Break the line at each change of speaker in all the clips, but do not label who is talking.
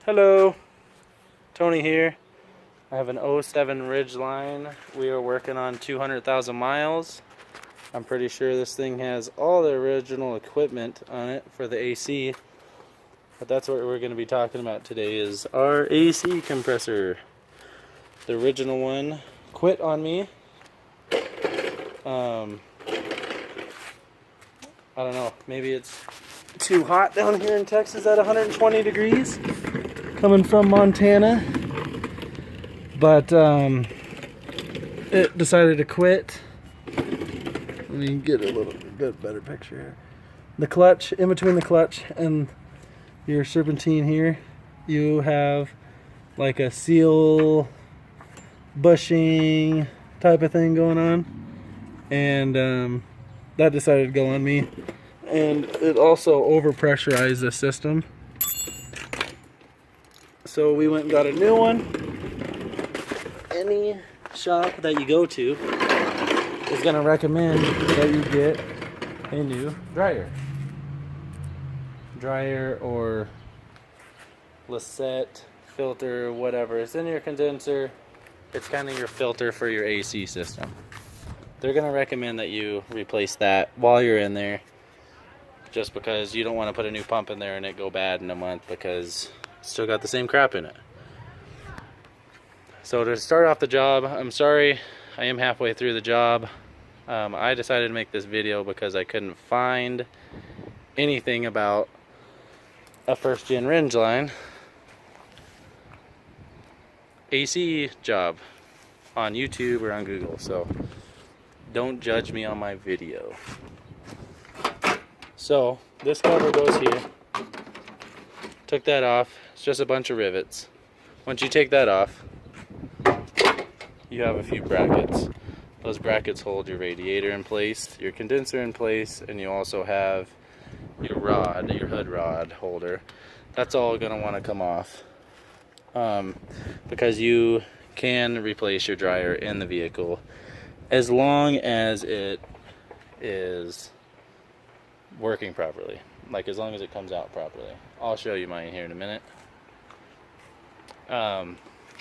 Hello, Tony here. I have an '07 Ridgeline. We are working on 200,000 miles. I'm pretty sure this thing has all the original equipment on it for the AC. But that's what we're going to be talking about today is our AC compressor. The original one quit on me. I don't know, maybe it's too hot down here in Texas at 120 degrees coming from Montana. But it decided to quit. Let me get a little bit better picture here. The clutch, in between the clutch and your serpentine here, you have like a seal bushing type of thing going on. And that decided to go on me. And it also overpressurized the system. So we went and got a new one. Any shop that you go to is going to recommend that you get a new dryer. Dryer or Lisette filter, whatever. It's in your condenser. It's kind of your filter for your AC system. They're going to recommend that you replace that while you're in there, just because you don't want to put a new pump in there and it go bad in a month because it's still got the same crap in it. So to start off the job, I'm sorry, I am halfway through the job. I decided to make this video because I couldn't find anything about a first gen Ridgeline AC job on YouTube or on Google, so don't judge me on my video. So this cover goes here. Took that off. It's just a bunch of rivets. Once you take that off, you have a few brackets. Those brackets hold your radiator in place, your condenser in place, and you also have your rod, your hood rod holder. That's all going to want to come off because you can replace your dryer in the vehicle as long as it is working properly, like as long as it comes out properly. I'll show you mine here in a minute.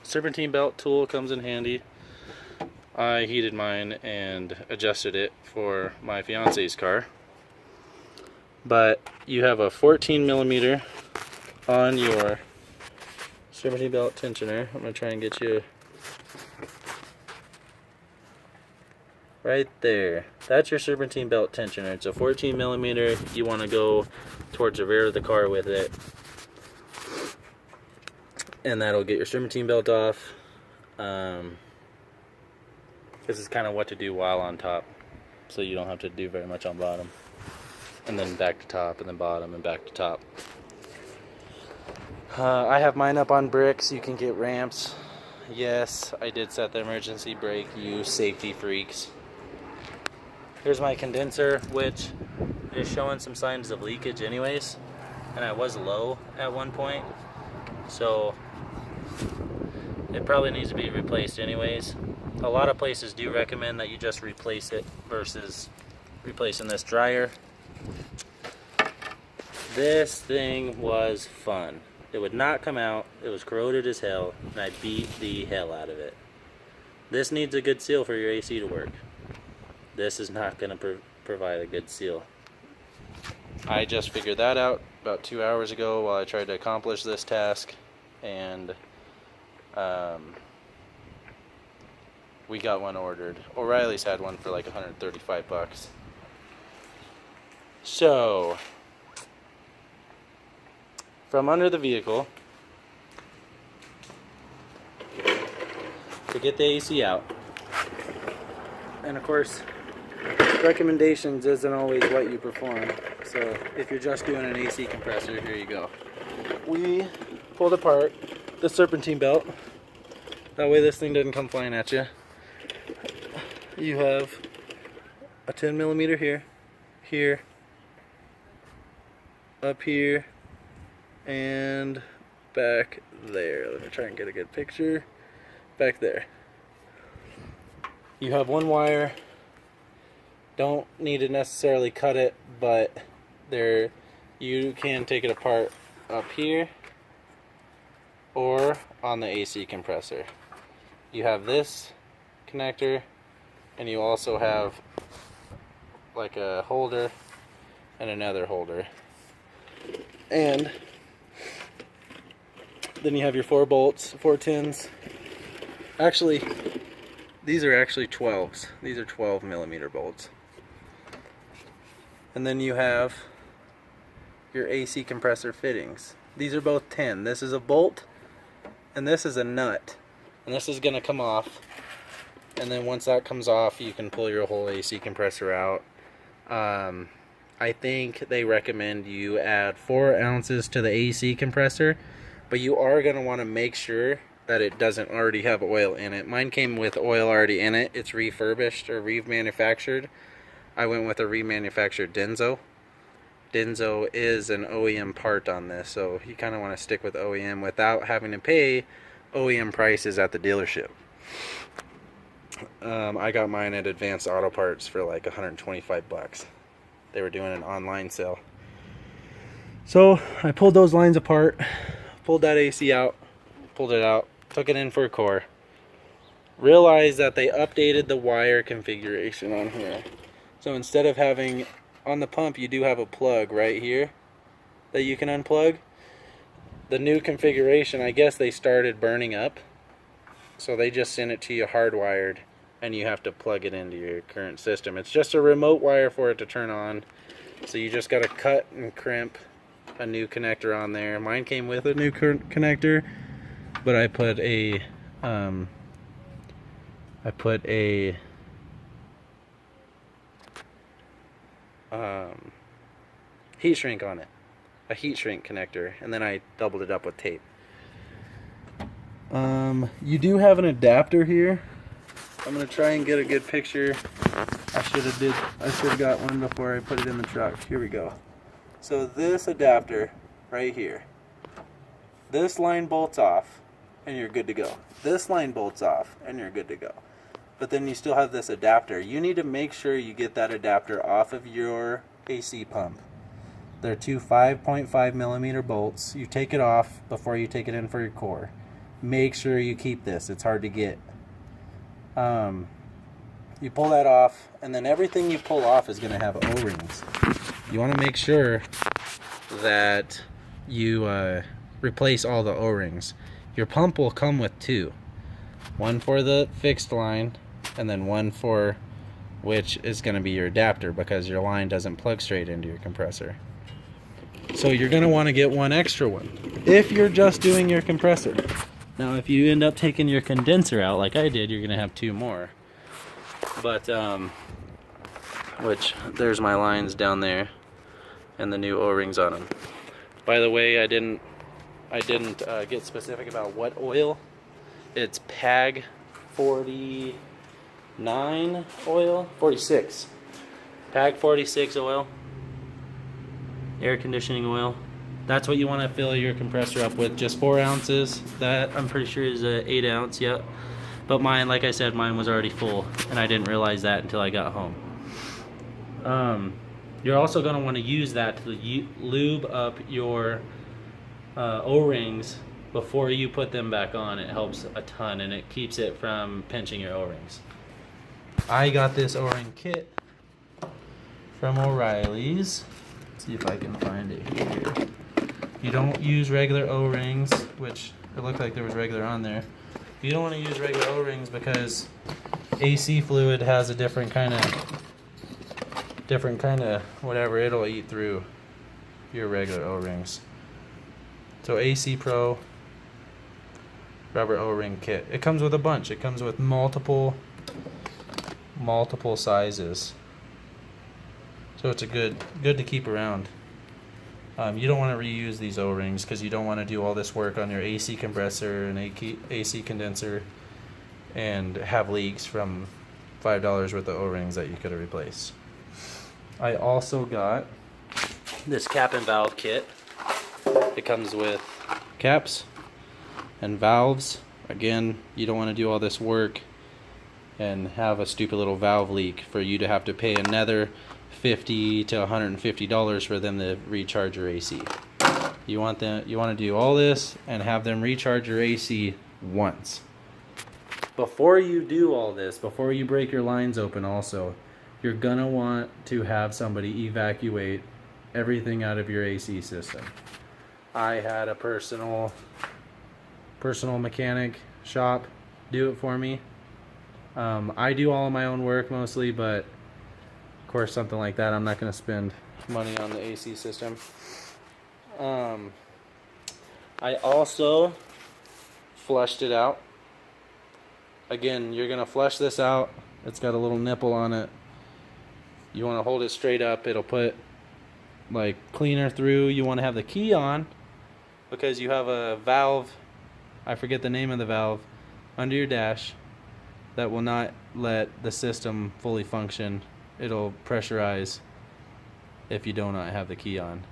Serpentine belt tool comes in handy. I heated mine and adjusted it for my fiance's car. But you have a 14 millimeter on your serpentine belt tensioner. I'm going to try and get you right there. That's your serpentine belt tensioner. It's a 14 millimeter. You want to go towards the rear of the car with it, and that'll get your serpentine belt off. This is kind of what to do while on top, so you don't have to do very much on bottom. And then back to top, and then bottom, and back to top. I have mine up on bricks. You can get ramps. Yes, I did set the emergency brake, you safety freaks. Here's my condenser, which is showing some signs of leakage anyways. And I was low at one point, so it probably needs to be replaced anyways. A lot of places do recommend that you just replace it versus replacing this dryer. This thing was fun. It would not come out. It was corroded as hell, and I beat the hell out of it. This needs a good seal for your AC to work. This is not going to provide a good seal. I just figured that out about 2 hours ago while I tried to accomplish this task, and we got one ordered. O'Reilly's had one for like 135 bucks. So, from under the vehicle, to get the AC out. And of course, recommendations isn't always what you perform. So if you're just doing an AC compressor, here you go. We pulled apart the serpentine belt. That way this thing doesn't come flying at you. You have a 10 millimeter here, here, up here, and back there. Let me try and get a good picture. Back there. You have one wire. Don't need to necessarily cut it, but there you can take it apart up here or on the AC compressor. You have this connector, and you also have like a holder and another holder. And then you have your 4 bolts, 4 tins. Actually, these are actually 12s. These are 12 millimeter bolts. And then you have your AC compressor fittings. These are both 10. This is a bolt and this is a nut. And this is gonna come off. And then once that comes off, you can pull your whole AC compressor out. I think they recommend you add 4 ounces to the AC compressor, but you are gonna wanna make sure that it doesn't already have oil in it. Mine came with oil already in it. It's refurbished or remanufactured. I went with a remanufactured Denso. Denso is an OEM part on this, so you kind of want to stick with OEM without having to pay OEM prices at the dealership. I got mine at Advanced Auto Parts for like 125 bucks. They were doing an online sale. So I pulled those lines apart, pulled that AC out, pulled it out, took it in for a core. Realized that they updated the wire configuration on here. So instead of having, on the pump you do have a plug right here that you can unplug. The new configuration, I guess they started burning up. So they just sent it to you hardwired and you have to plug it into your current system. It's just a remote wire for it to turn on. So you just got to cut and crimp a new connector on there. Mine came with a new connector, but I put a heat shrink on it, a heat shrink connector, and then I doubled it up with tape. You do have an adapter here. I'm gonna try and get a good picture. I should have got one before I put it in the truck. Here we go. So this adapter right here, this line bolts off and you're good to go. This line bolts off and you're good to go. But then you still have this adapter. You need to make sure you get that adapter off of your AC pump. They're 2 5.5 millimeter bolts. You take it off before you take it in for your core. Make sure you keep this. It's hard to get. You pull that off, and then everything you pull off is going to have O-rings. You want to make sure that you replace all the O-rings. Your pump will come with 2. One for the fixed line, and then one for which is going to be your adapter, because your line doesn't plug straight into your compressor. So you're going to want to get one extra one if you're just doing your compressor. Now if you end up taking your condenser out like I did, you're going to have 2 more. But which there's my lines down there and the new O-rings on them. By the way, I didn't get specific about what oil. It's PAG 49 oil, 46. PAG 46 oil, air conditioning oil. That's what you want to fill your compressor up with. Just 4 ounces. That I'm pretty sure is a 8 ounce. Yep. But mine, like I said, mine was already full, and I didn't realize that until I got home. You're also going to want to use that to lube up your O-rings before you put them back on. It helps a ton, and it keeps it from pinching your O-rings. I got this O-ring kit from O'Reilly's. Let's see if I can find it here. You don't use regular O-rings, which it looked like there was regular on there. You don't want to use regular O-rings because AC fluid has a different kind of whatever, it'll eat through your regular O-rings. So AC Pro rubber O-ring kit. It comes with a bunch. It comes with multiple sizes. So it's a good to keep around. You don't want to reuse these O-rings because you don't want to do all this work on your AC compressor and AC condenser and have leaks from $5 worth of O-rings that you could have replaced. I also got this cap and valve kit. It comes with caps and valves. Again, you don't want to do all this work and have a stupid little valve leak for you to have to pay another $50 to $150 for them to recharge your AC. You want to do all this and have them recharge your AC once. Before you do all this, before you break your lines open also, you're gonna want to have somebody evacuate everything out of your AC system. I had a personal mechanic shop do it for me. I do all of my own work mostly, but of course something like that, I'm not gonna spend money on the AC system. I also flushed it out. Again, you're gonna flush this out. It's got a little nipple on it. You want to hold it straight up. It'll put like cleaner through. You want to have the key on because you have a valve, I forget the name of the valve, under your dash that will not let the system fully function. It'll pressurize if you do not have the key on.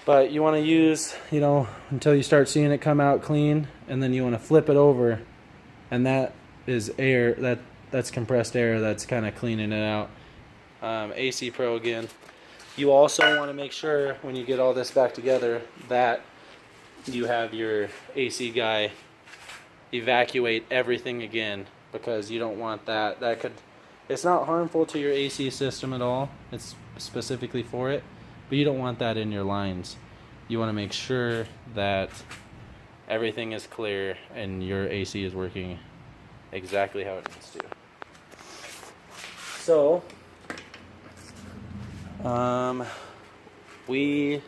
But you want to use, until you start seeing it come out clean, and then you want to flip it over, and that is air, that's compressed air that's kind of cleaning it out. AC Pro again. You also want to make sure when you get all this back together that you have your AC guy evacuate everything again, because you don't want that. It's not harmful to your AC system at all. It's specifically for it, but you don't want that in your lines. You want to make sure that everything is clear and your AC is working exactly how it needs to. So, we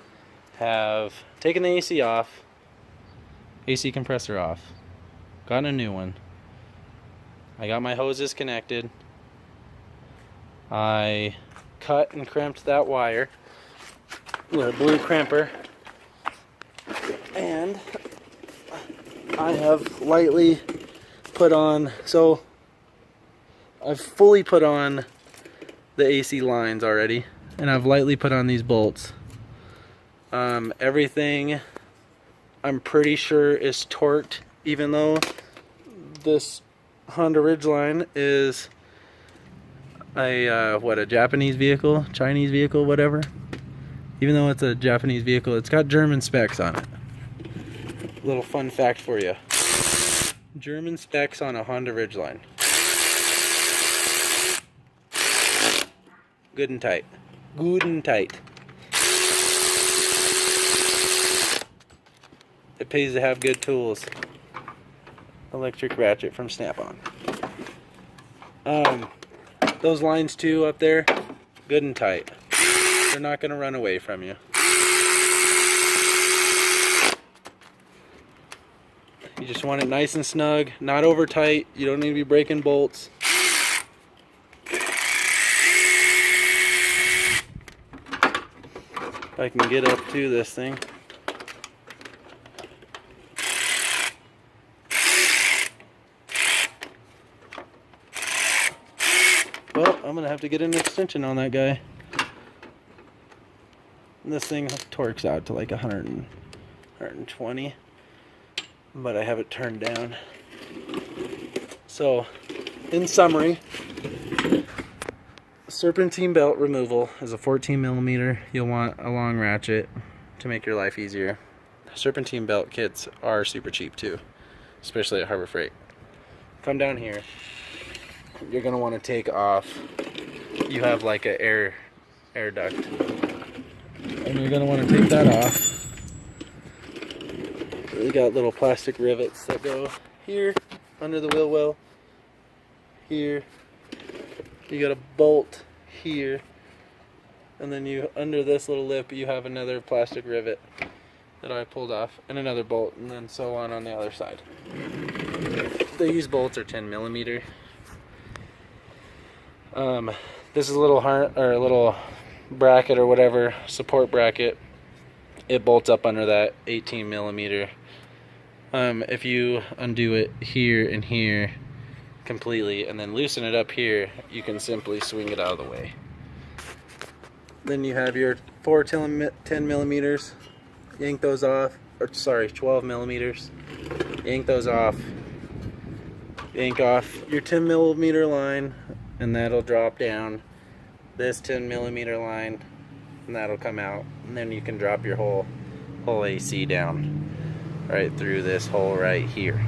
have taken the AC off, AC compressor off, gotten a new one. I got my hoses connected. I cut and crimped that wire with a blue crimper, and I have lightly put on, so I've fully put on the AC lines already, and I've lightly put on these bolts. Everything I'm pretty sure is torqued, even though this Honda Ridgeline is a Japanese vehicle, Chinese vehicle, whatever. Even though it's a Japanese vehicle, it's got German specs on it. Little fun fact for you. German specs on a Honda Ridgeline. Good and tight. Good and tight. It pays to have good tools. Electric ratchet from Snap-on. Those lines too up there, good and tight. They're not going to run away from you. You just want it nice and snug, not over tight. You don't need to be breaking bolts. If I can get up to this thing. Well, I'm gonna have to get an extension on that guy. And this thing torques out to like 100 and 120, but I have it turned down. So, in summary, serpentine belt removal is a 14 millimeter. You'll want a long ratchet to make your life easier. Serpentine belt kits are super cheap too, especially at Harbor Freight. Come down here. You're gonna want to take off. You have like an air duct, and you're gonna want to take that off. We got little plastic rivets that go here under the wheel well. Here, you got a bolt here, and then you under this little lip you have another plastic rivet that I pulled off, and another bolt, and then so on the other side. These bolts are 10 millimeter. This is a little bracket or whatever, support bracket. It bolts up under that 18 millimeter. If you undo it here and here completely and then loosen it up here, you can simply swing it out of the way. Then you have your 10 millimeters. Yank those off, or sorry, 12 millimeters. Yank those off. Yank off your 10 millimeter line, and that'll drop down this 10 millimeter line, and that'll come out, and then you can drop your hole pull AC down right through this hole right here.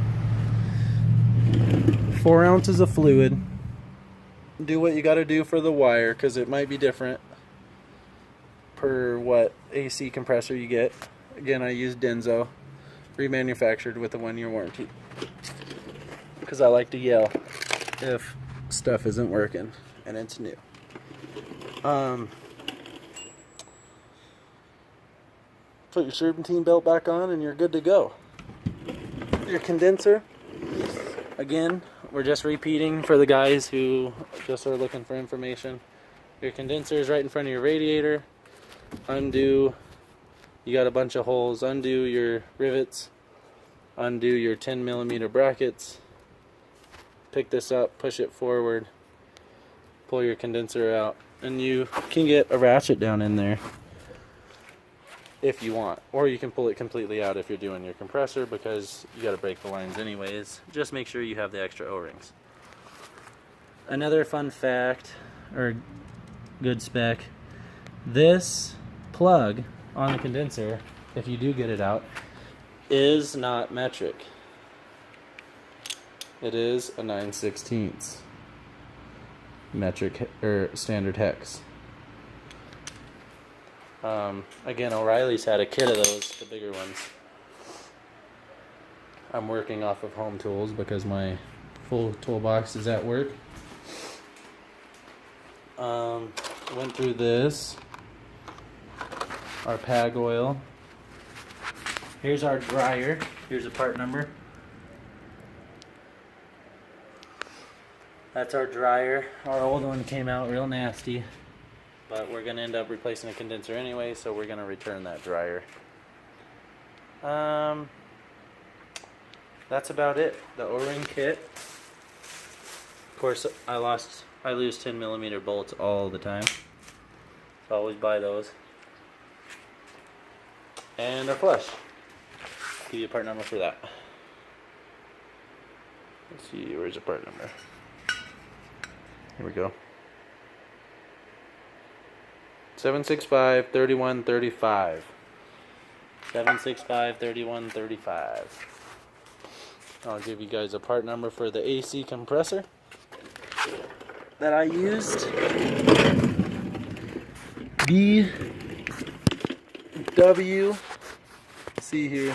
4 ounces of fluid. Do what you got to do for the wire, because it might be different per what AC compressor you get. Again, I use Denso, remanufactured with a 1-year warranty, because I like to yell if stuff isn't working and it's new. Put your serpentine belt back on and you're good to go. Your condenser, again, we're just repeating for the guys who just are looking for information. Your condenser is right in front of your radiator. Undo, you got a bunch of holes. Undo your rivets, undo your 10mm brackets, pick this up, push it forward, pull your condenser out, and you can get a ratchet down in there if you want, or you can pull it completely out if you're doing your compressor, because you got to break the lines anyways. Just make sure you have the extra O-rings. Another fun fact, or good spec, this plug on the condenser, if you do get it out, is not metric. It is a 9/16 metric or standard hex. Again, O'Reilly's had a kit of those, the bigger ones. I'm working off of home tools because my full toolbox is at work. Went through this, our PAG oil. Here's our dryer. Here's a part number. That's our dryer. Our old one came out real nasty, but we're going to end up replacing a condenser anyway, so we're going to return that dryer. That's about it. The O-ring kit. Of course, I lose 10mm bolts all the time, so I always buy those. And our flush. Give you a part number for that. Let's see, where's the part number? Here we go. 765-3135. 765-3135. I'll give you guys a part number for the AC compressor that I used. DW. See here.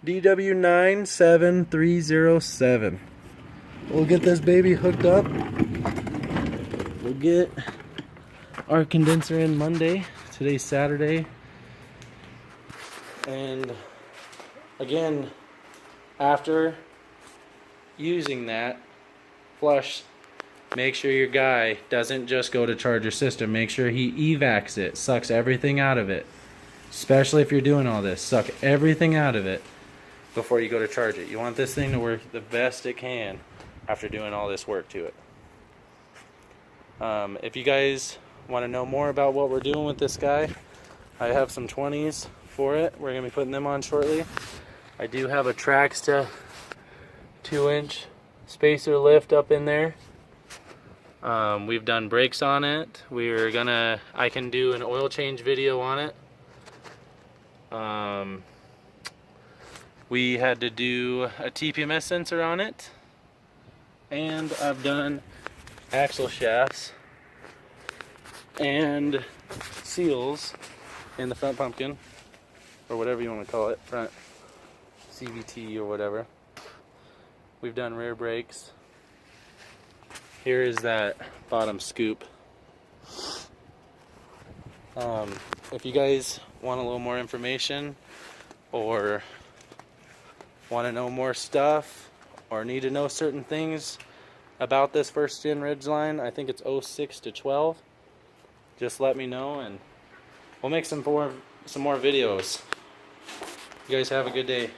DW97307. We'll get this baby hooked up. We'll get our condenser in Monday. Today's Saturday. And again, after using that flush, make sure your guy doesn't just go to charge your system. Make sure he evacs it, sucks everything out of it. Especially if you're doing all this, suck everything out of it before you go to charge it. You want this thing to work the best it can after doing all this work to it. If you guys want to know more about what we're doing with this guy, I have some 20s for it. We're going to be putting them on shortly. I do have a Traxta 2-inch spacer lift up in there. We've done brakes on it. I can do an oil change video on it. We had to do a TPMS sensor on it, and I've done axle shafts and seals in the front pumpkin, or whatever you want to call it, front CVT or whatever. We've done rear brakes. Here is that bottom scoop. If you guys want a little more information, or want to know more stuff, or need to know certain things about this first gen ridgeline, I think it's 06 to 12, just let me know and we'll make some more videos. You guys have a good day.